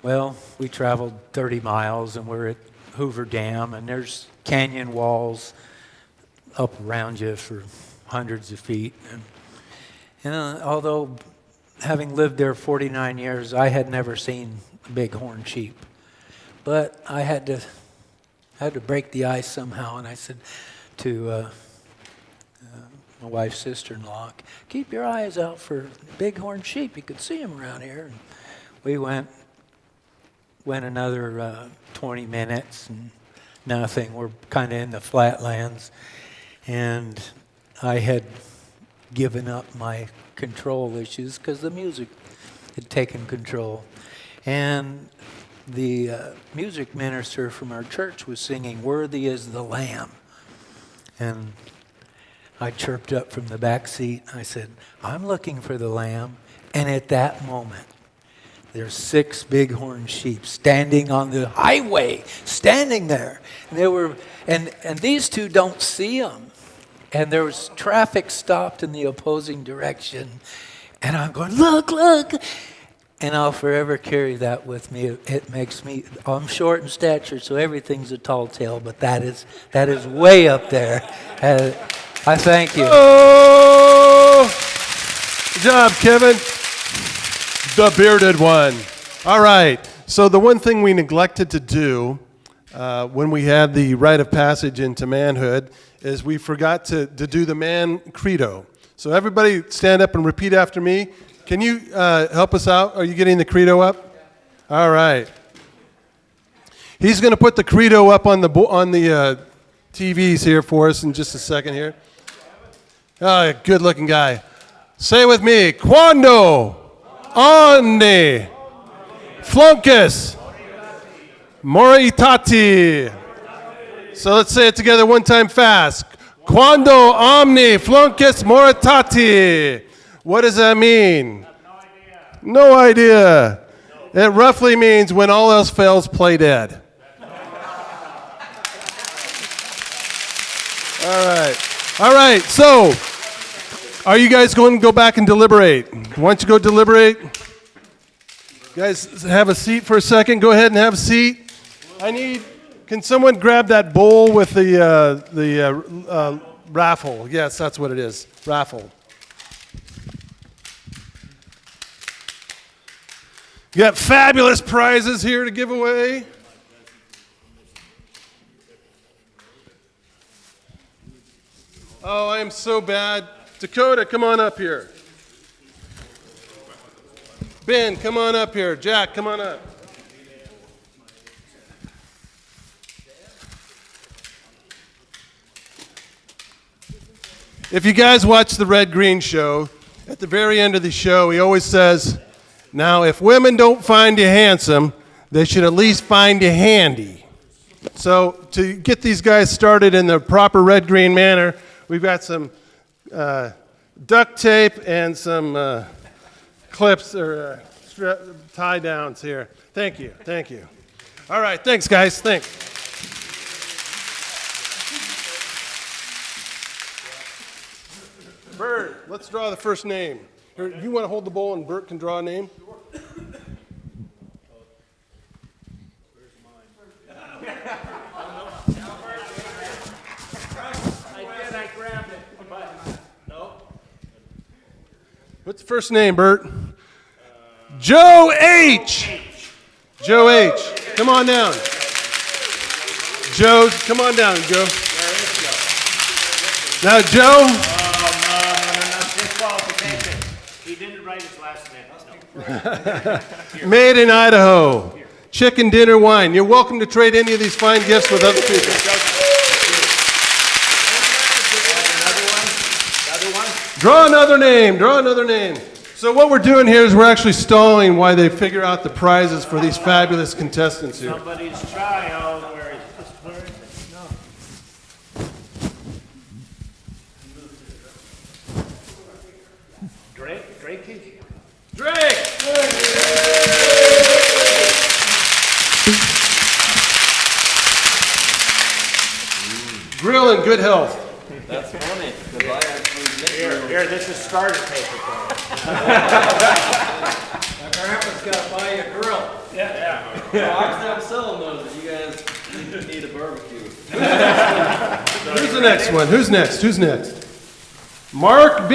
well, we traveled 30 miles and we're at Hoover Dam, and there's canyon walls up around you for hundreds of feet. And although having lived there 49 years, I had never seen bighorn sheep. But I had to break the ice somehow, and I said to my wife's sister-in-law, keep your eyes out for bighorn sheep. You could see them around here. And we went another 20 minutes, and nothing. We're kind of in the flatlands. And I had given up my control issues because the music had taken control. And the music minister from our church was singing, "Worthy is the Lamb." And I chirped up from the back seat. I said, I'm looking for the lamb. And at that moment, there's 6 bighorn sheep standing on the highway, standing there. And they were, and these two don't see them. And there was traffic stopped in the opposing direction. And I'm going, look, look. And I'll forever carry that with me. It makes me, I'm short in stature, so everything's a tall tale, but that is way up there. I thank you. Oh! Good job, Kevin. The bearded one. All right. So the one thing we neglected to do when we had the rite of passage into manhood is we forgot to do the man credo. So everybody stand up and repeat after me. Can you help us out? Are you getting the credo up? All right. He's going to put the credo up on the TVs here for us in just a second here. Oh, good-looking guy. Say it with me. Quando onne fluncus moritati. So let's say it together one time fast. Quando omni fluncus moritati. What does that mean? No idea. It roughly means when all else fails, play dead. All right. So, are you guys going to go back and deliberate? Why don't you go deliberate? You guys have a seat for a second. Go ahead and have a seat. Can someone grab that bowl with the raffle? Yes, that's what it is. Raffle. You got fabulous prizes here to give away. Oh, I am so bad. Dakota, come on up here. Ben, come on up here. Jack, come on up. If you guys watch the Red Green Show, at the very end of the show, he always says, now, if women don't find you handsome, they should at least find you handy. So to get these guys started in the proper red-green manner, we've got some duct tape and some clips or tie-downs here. Thank you. All right, thanks, guys. Thanks. Bert, let's draw the first name. Here, you want to hold the bowl and Bert can draw a name? What's the first name, Bert? Joe H. Joe H. Come on down. Joe, come on down, Joe. Now, Joe. Disqualification. He didn't write his last name. Made in Idaho. Chicken dinner wine. You're welcome to trade any of these fine gifts with other people. Draw another name. So what we're doing here is we're actually stalling while they figure out the prizes for these fabulous contestants here. Somebody's child. Where is it? No. Drake. Grill in good health. That's funny, because I actually did. Here, this is starter paper. My grandpa's got to buy you a grill. Yeah. Well, I'm selling those, and you guys need a barbecue. Who's next? Mark B.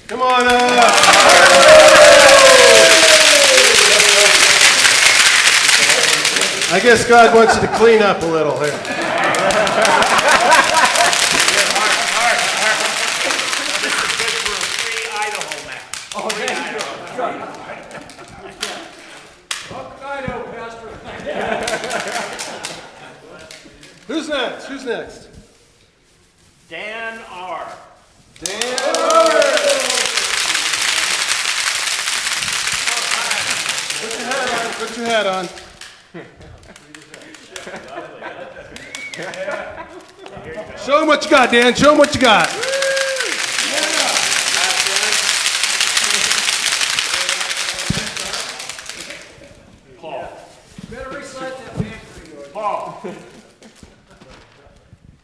Come on up. I guess God wants you to clean up a little here. Who's next? Dan R. Put your hat on. Show them what you got, Dan. Show them what you got.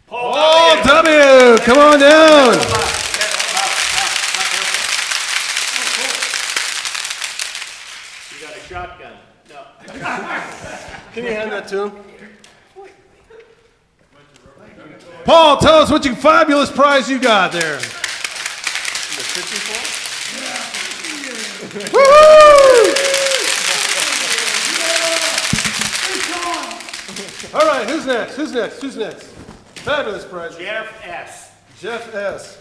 Paul W. Come on down. You got a shotgun? No. Can you hand that to him? Paul, tell us what you fabulous prize you got there. Woo! All right, who's next? Who's next? Who's next? Fabulous prize. Jeff S. Jeff S.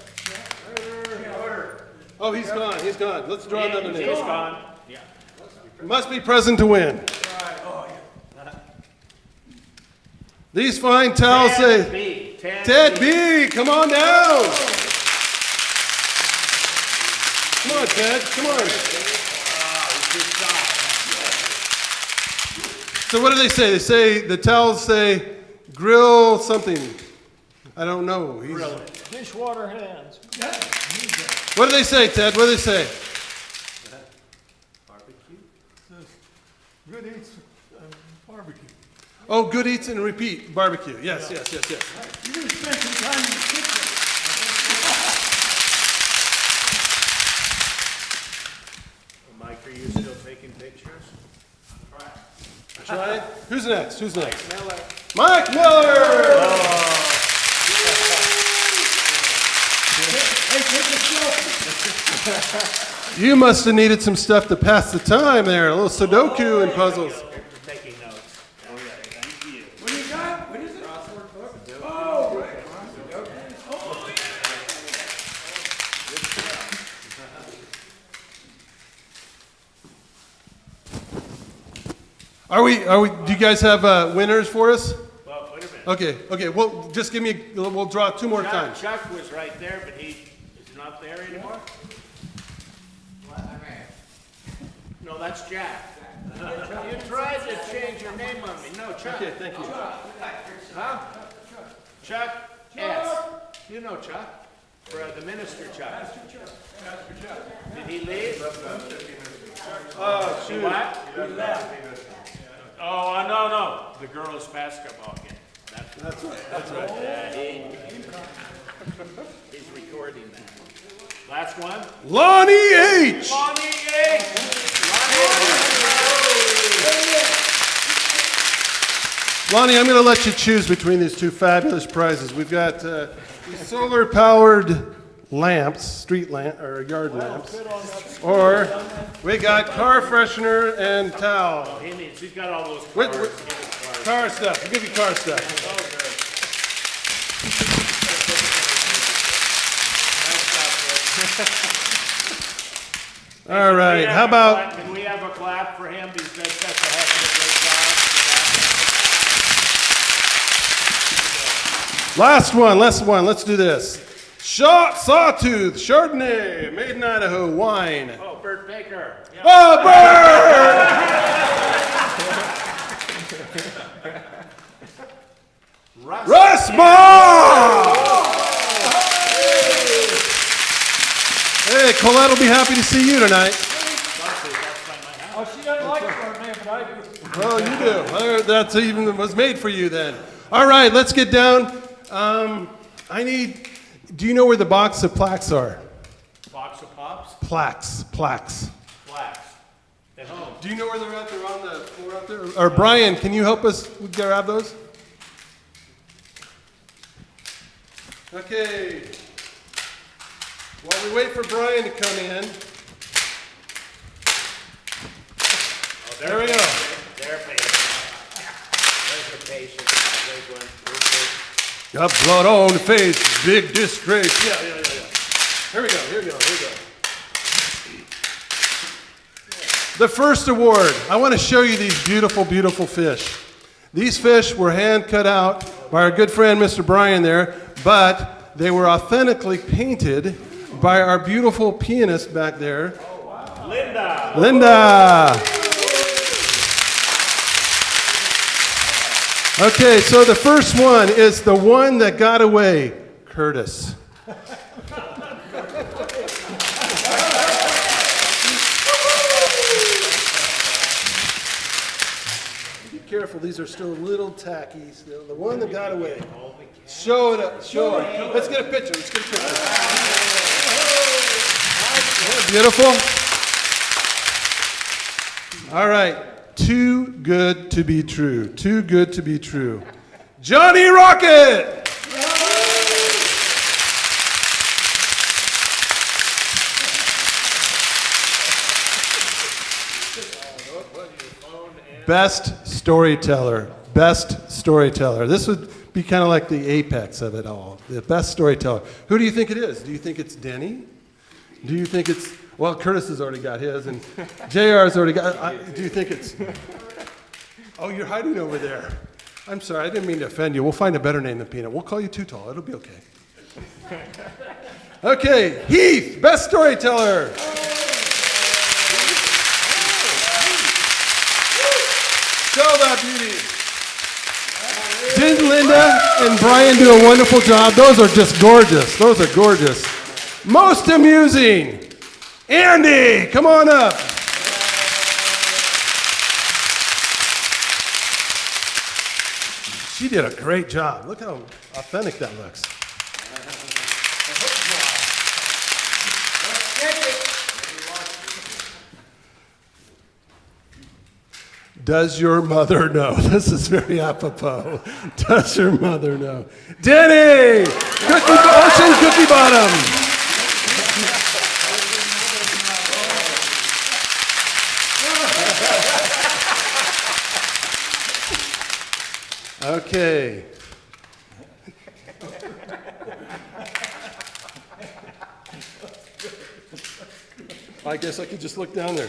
Oh, he's gone. He's gone. Let's draw another name. He's gone. Yeah. Must be present to win. These fine towels say, B. Ted B, come on down. Come on, Ted, come on. So what do they say? They say, the towels say, grill something. I don't know. Dishwater hands. What do they say, Ted? What do they say? Good eats, barbecue. Oh, good eats and repeat barbecue. Yes, yes, yes, yes. You're gonna spend some time in the kitchen. Mike, are you still taking pictures? Try it. Who's next? Who's next? Mike Miller. Hey, take a selfie. You must have needed some stuff to pass the time there. A little Sudoku and puzzles. Taking notes. What do you got? What is it? Oh, right. Are we, do you guys have winners for us? Well, wait a minute. Okay, well, just give me, we'll draw two more times. Chuck was right there, but he is not there anymore? No, that's Jack. You tried to change your name on me. No, Chuck. Okay, thank you. Huh? Chuck S. You know Chuck. For the minister Chuck. Did he leave? Oh, shoot. What? Oh, no. The girls' basketball game. That's right. He's recording that. Last one. Lonnie H. Lonnie H. Lonnie, I'm going to let you choose between these two fabulous prizes. We've got these solar-powered lamps, street lamp or yard lamps, or we got car freshener and towel. He's got all those Wait, cars. car stuff. We'll give you car stuff. All right. How about? Can we have a clap for him? He's done such a heck of a great job. Last one. Let's do this. Sawtooth Chardonnay, made in Idaho wine. Oh, Bert Baker. Yeah. Oh, Bert! Russ Moss! Hey, Colette will be happy to see you tonight. Oh, she doesn't like Chardonnay, but I do. Oh, you do. That's even was made for you then. All right, let's get down. Do you know where the box of plaques are? Box of Pops? Plaques. Flax. At home. Do you know where they're at? They're on the floor out there? Or Brian, can you help us grab those? Okay. While we wait for Brian to come in. There we go. They're patient. There's the patient. There's one. Got blood on the face, big disgrace. Yeah. Here we go. The first award. I want to show you these beautiful, beautiful fish. These fish were hand cut out by our good friend, Mr. Brian there, but they were authentically painted by our beautiful pianist back there, Linda. Okay, so the first one is The One That Got Away, Curtis. Be careful, these are still a little tacky. Still. The One That Got Away. Show it up, show it. Let's get a picture, let's get a picture. Beautiful. All right. Too good to be true. Too good to be true. Johnny Rocket! Best storyteller. Best storyteller. This would be kind of like the apex of it all. The best storyteller. Who do you think it is? Do you think it's Denny? Do you think it's, well, Curtis has already got his, and JR has already got, do you think it's, oh, you're hiding over there. I'm sorry, I didn't mean to offend you. We'll find a better name than Peanut. We'll call you Too Tall. It'll be okay. Okay, Heath, best storyteller. Show that beauty. Didn't Linda and Brian do a wonderful job? Those are just gorgeous. Those are gorgeous. Most amusing. Andy, come on up. She did a great job. Look how authentic that looks. Does your mother know? This is very apropos. Does your mother know? Denny! Ocean Cookie Bottom! Okay. I guess I could just look down there.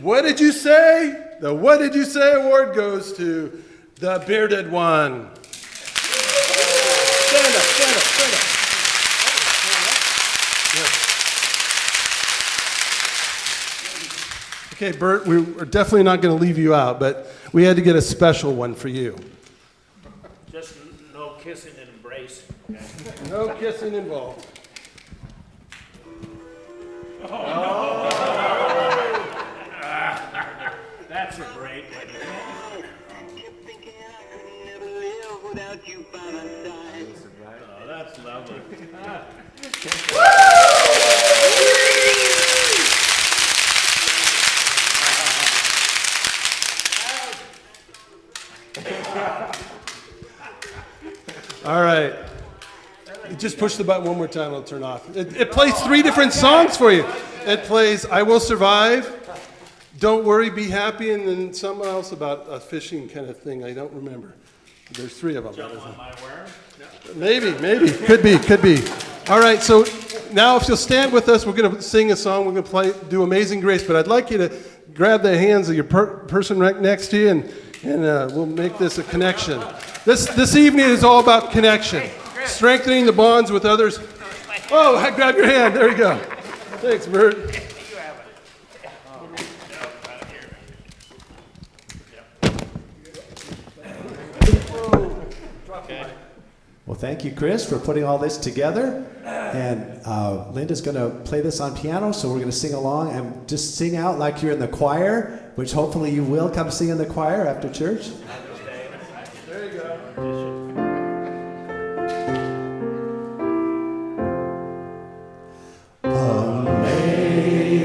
What did you say? The What Did You Say award goes to the bearded one. Stand up, stand up, stand up. Yeah. Okay, Bert, we are definitely not going to leave you out, but we had to get a special one for you. Just no kissing and embrace. No kissing involved. That's a great one. Oh, that's lovely. All right. Just push the button one more time, it'll turn off. It plays 3 different songs for you. It plays I Will Survive, Don't Worry, Be Happy, and then something else about a fishing kind of thing. I don't remember. There's 3 of them. Jump on my worm? Maybe. Could be. All right, so now if you'll stand with us, we're going to sing a song. We're going to do Amazing Grace, but I'd like you to grab the hands of your person right next to you, and we'll make this a connection. This evening is all about connection, strengthening the bonds with others. Oh, I grab your hand. There you go. Thanks, Bert. Well, thank you, Chris, for putting all this together. And Linda's going to play this on piano, so we're going to sing along and just sing out like you're in the choir, which hopefully you will come sing in the choir after church. There you go.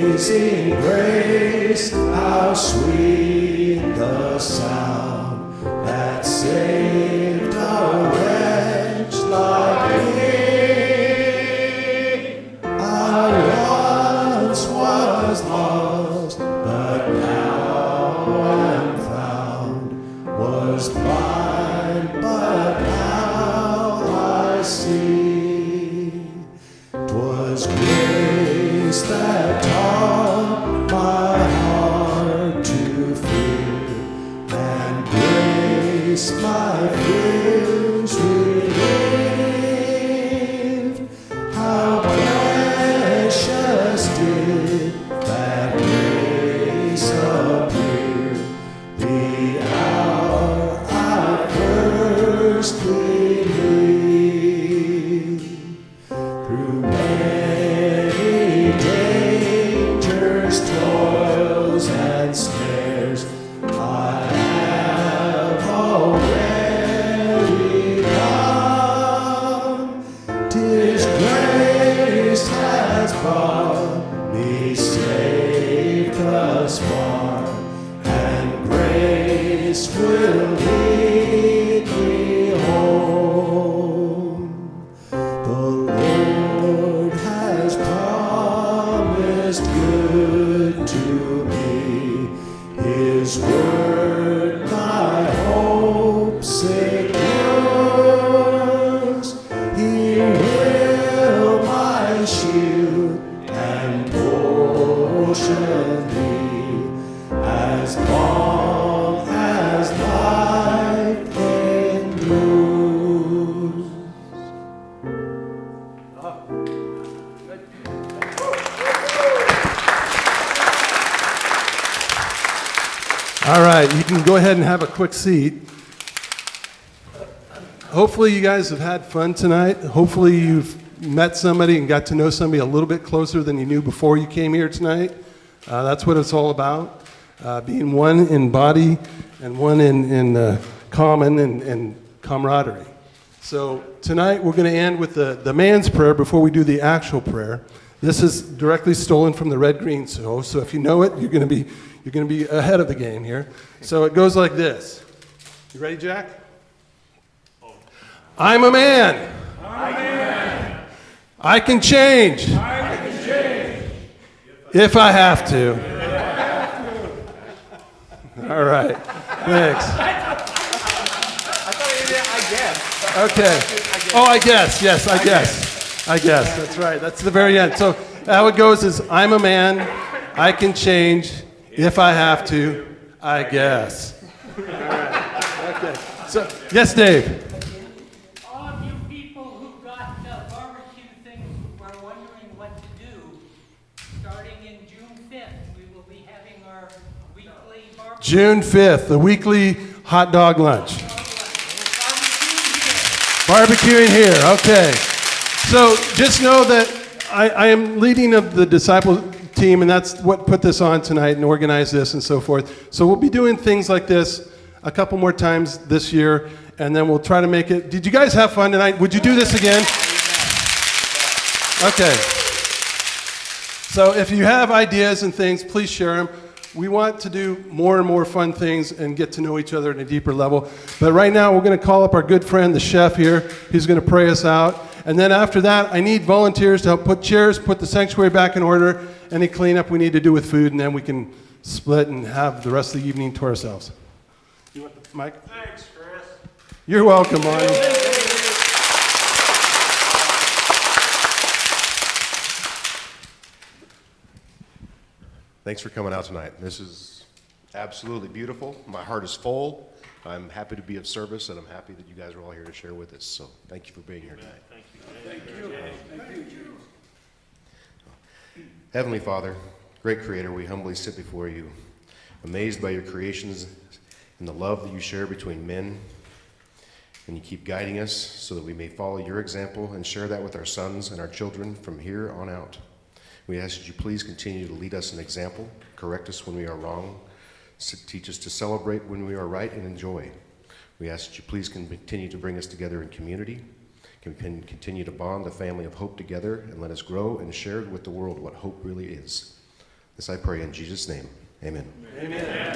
Amazing grace, how sweet the sound that saved a wretch like me. I once was lost, but now am found, was blind, but now I see. 'Twas grace that taught my heart to fear, and grace my fears relieved. How precious did that grace appear, the hour I first course cleanly. Through many dangers, toils, and snares, I have already come. 'Tis grace has brought me safe thus far, and grace will lead me home. The Lord has promised good to me. His word my hope secures. He will my shield and portion be, as long as life endures. All right, you can go ahead and have a quick seat. Hopefully you guys have had fun tonight. Hopefully you've met somebody and got to know somebody a little bit closer than you knew before you came here tonight. That's what it's all about, being one in body and one in common and camaraderie. So tonight we're going to end with the man's prayer before we do the actual prayer. This is directly stolen from the Red Green Show, so if you know it, you're going to be ahead of the game here. So it goes like this. You ready, Jack? I'm a man. I can change. If I have to. All right. Thanks. Okay. Oh, I guess. Yes, I guess. I guess. That's right. That's the very end. So how it goes is, I'm a man. I can change. If I have to, I guess. All right. Okay. So, yes, Dave. All of you people who got the barbecue thing were wondering what to do. Starting in June 5th, we will be having our weekly barbecue. June 5th, the weekly hot dog lunch. Barbecuing here, okay. So just know that I am leading of the disciple team, and that's what put this on tonight and organized this and so forth. So we'll be doing things like this a couple more times this year, and then we'll try to make it. Did you guys have fun tonight? Would you do this again? Okay. So if you have ideas and things, please share them. We want to do more and more fun things and get to know each other at a deeper level. But right now, we're going to call up our good friend, the chef here. He's going to pray us out. And then after that, I need volunteers to help put chairs, put the sanctuary back in order, any cleanup we need to do with food, and then we can split and have the rest of the evening to ourselves. You want the mic? Thanks, Chris. You're welcome, Lonnie. Thanks for coming out tonight. This is absolutely beautiful. My heart is full. I'm happy to be of service, and I'm happy that you guys are all here to share with us. So thank you for being here tonight. Thank you. Heavenly Father, great Creator, we humbly sit before you, amazed by your creations and the love that you share between men. And you keep guiding us so that we may follow your example and share that with our sons and our children from here on out. We ask that you please continue to lead us an example, correct us when we are wrong, teach us to celebrate when we are right, and enjoy. We ask that you please continue to bring us together in community, can continue to bond the family of hope together, and let us grow and share with the world what hope really is. This I pray in Jesus' name. Amen. Amen.